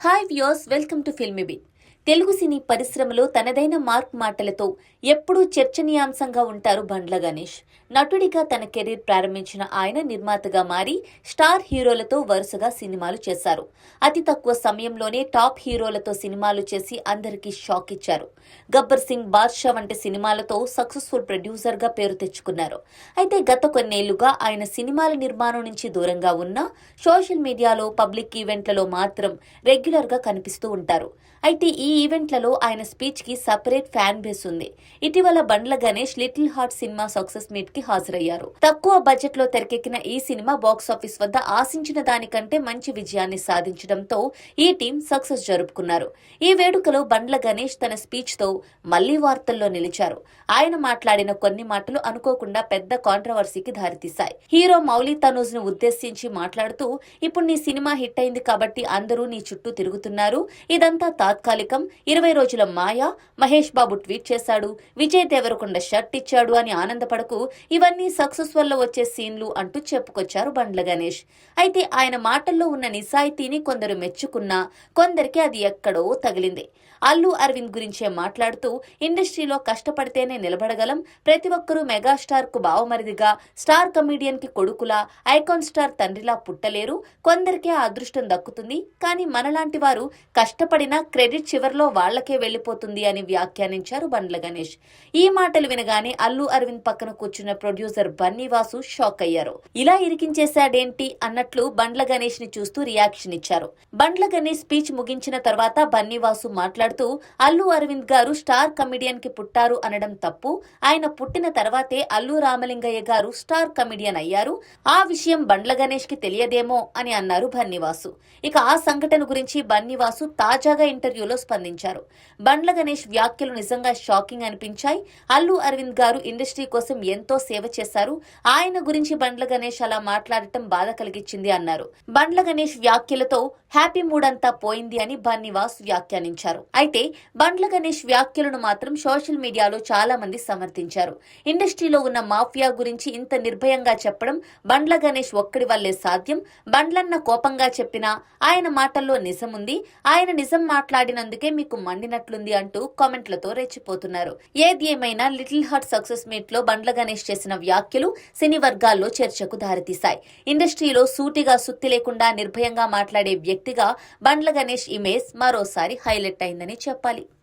Hi viewers, welcome to filmy beat. Telugu cine పరిశ్రమలో తనదైన mark మాటలతో ఎప్పుడూ చర్చనీయాంశంగా ఉంటారు బండ్ల గణేష్. నటుడిగా తన కెరీర్ ప్రారంభించిన ఆయన నిర్మాతగా మారి స్టార్ హీరోలతో వరుసగా సినిమాలు చేశారు. అతి తక్కువ సమయంలోనే టాప్ హీరోలతో సినిమాలు చేసి అందరికీ షాక్ ఇచ్చారు. గబ్బర్ సింగ్, బాద్షా వంటి సినిమాలతో సక్సెస్ఫుల్ ప్రొడ్యూసర్గా పేరు తెచ్చుకున్నారు. అయితే గత కొన్నేళ్లుగా ఆయన సినిమాల నిర్మాణం నుంచి దూరంగా ఉన్నా సోషల్ మీడియాలో, పబ్లిక్ ఈవెంట్లలో మాత్రం రెగ్యులర్గా కనిపిస్తూ ఉంటారు. అయితే ఈ ఈవెంట్లలో ఆయన స్పీచ్ కి సపరేట్ ఫ్యాన్ బేస్ ఉంది. ఇటీవల Bandla Ganesh little heart cinema success meet కి హాజరయ్యారు. తక్కువ బడ్జెట్ లో తెరకెక్కిన ఈ సినిమా బాక్సాఫీస్ వద్ద ఆశించిన దానికంటే మంచి విజయాన్ని సాధించడంతో ఈ టీం సక్సెస్ జరుపుకున్నారు. ఈ వేడుకలో బండ్ల గణేష్ తన స్పీచ్ తో మళ్లీ వార్తల్లో నిలిచారు. ఆయన మాట్లాడిన కొన్ని మాటలు అనుకోకుండా పెద్ద కాంట్రవర్సీకి దారితీశాయి. హీరో మౌలి తనూజ్ ను ఉద్దేశించి మాట్లాడుతూ, ఇప్పుడు నీ సినిమా హిట్ అయింది కాబట్టి అందరూ నీ చుట్టూ తిరుగుతున్నారు, ఇదంతా తాత్కాలికం, 20 రోజుల మాయ. మహేష్ బాబు ట్వీట్ చేశాడు, విజయ్ దేవరకొండ షర్ట్ ఇచ్చాడు అని ఆనందపడకు, ఇవన్నీ సక్సెస్ వల్ల వచ్చే సీన్లు అంటూ చెప్పుకొచ్చారు బండ్ల గణేష్. అయితే ఆయన మాటల్లో ఉన్న నిజాయితీని కొందరు మెచ్చుకున్నా కొందరికి అది ఎక్కడో తగిలింది. అల్లు అరవింద్ గురించే మాట్లాడుతూ, ఇండస్ట్రీలో కష్టపడితేనే నిలబడగలం, ప్రతి ఒక్కరూ మెగాస్టార్ కు బావమరిదిగా, స్టార్ కమీడియన్ కి కొడుకులా, ఐకాన్ స్టార్ తండ్రిలా పుట్టలేరు, కొందరికే ఆ అదృష్టం దక్కుతుంది, కానీ మనలాంటి వారు కష్టపడినా క్రెడిట్ చివర్లో వాళ్లకే వెళ్లిపోతుంది అని వ్యాఖ్యానించారు బండ్ల గణేష్. ఈ మాటలు వినగానే అల్లు అరవింద్ పక్కన కూర్చున్న ప్రొడ్యూసర్ బన్నీవాసు షాక్ అయ్యారు. ఇలా ఇరికించేశాడేంటి అన్నట్లు బండ్ల గణేష్ ని చూస్తూ రియాక్షన్ ఇచ్చారు. బండ్ల గణేష్ స్పీచ్ ముగించిన తర్వాత బన్నీవాసు మాట్లాడుతూ, అల్లు అరవింద్ గారు స్టార్ కమిడియన్ కి పుట్టారు అనడం తప్పు, ఆయన పుట్టిన తర్వాతే అల్లు రామలింగయ్య గారు స్టార్ కమిడియన్ అయ్యారు, ఆ విషయం బండ్ల గణేష్ కి తెలియదేమో అని అన్నారు బన్నీవాసు. ఇక ఆ సంఘటన గురించి బన్నీవాసు తాజాగా ఇంటర్వ్యూలో స్పందించారు. బండ్ల గణేష్ వ్యాఖ్యలు నిజంగా షాకింగ్ అనిపించాయి. అల్లు అరవింద్ గారు ఇండస్ట్రీ కోసం ఎంతో సేవ చేశారు, ఆయన గురించి బండ్ల గణేష్ అలా మాట్లాడటం బాధ కలిగించింది అన్నారు. బండ్ల గణేష్ వ్యాఖ్యలతో హ్యాపీ మూడ్ అంతా పోయింది అని బన్నీవాస్ వ్యాఖ్యానించారు. అయితే బండ్ల గణేష్ వ్యాఖ్యలను మాత్రం సోషల్ మీడియాలో చాలా మంది సమర్థించారు. ఇండస్ట్రీలో ఉన్న మాఫియా గురించి ఇంత నిర్భయంగా చెప్పడం బండ్ల గణేష్ ఒక్కడి వల్లే సాధ్యం, బండ్లన్న కోపంగా చెప్పినా ఆయన మాటల్లో నిజముంది, ఆయన నిజం మాట్లాడినందుకే మీకు మండినట్లుంది అంటూ కామెంట్లతో రెచ్చిపోతున్నారు. ఏది ఏమైనా లిటిల్ హార్ట్ సక్సెస్ మీట్ లో బండ్ల గణేష్ చేసిన వ్యాఖ్యలు సినీ వర్గాల్లో చర్చకు దారితీశాయి. ఇండస్ట్రీలో సూటిగా సుత్తి లేకుండా నిర్భయంగా మాట్లాడే వ్యక్తిగా బండ్ల గణేష్ ఇమేజ్ మరోసారి హైలైట్ అయిందని చెప్పాలి.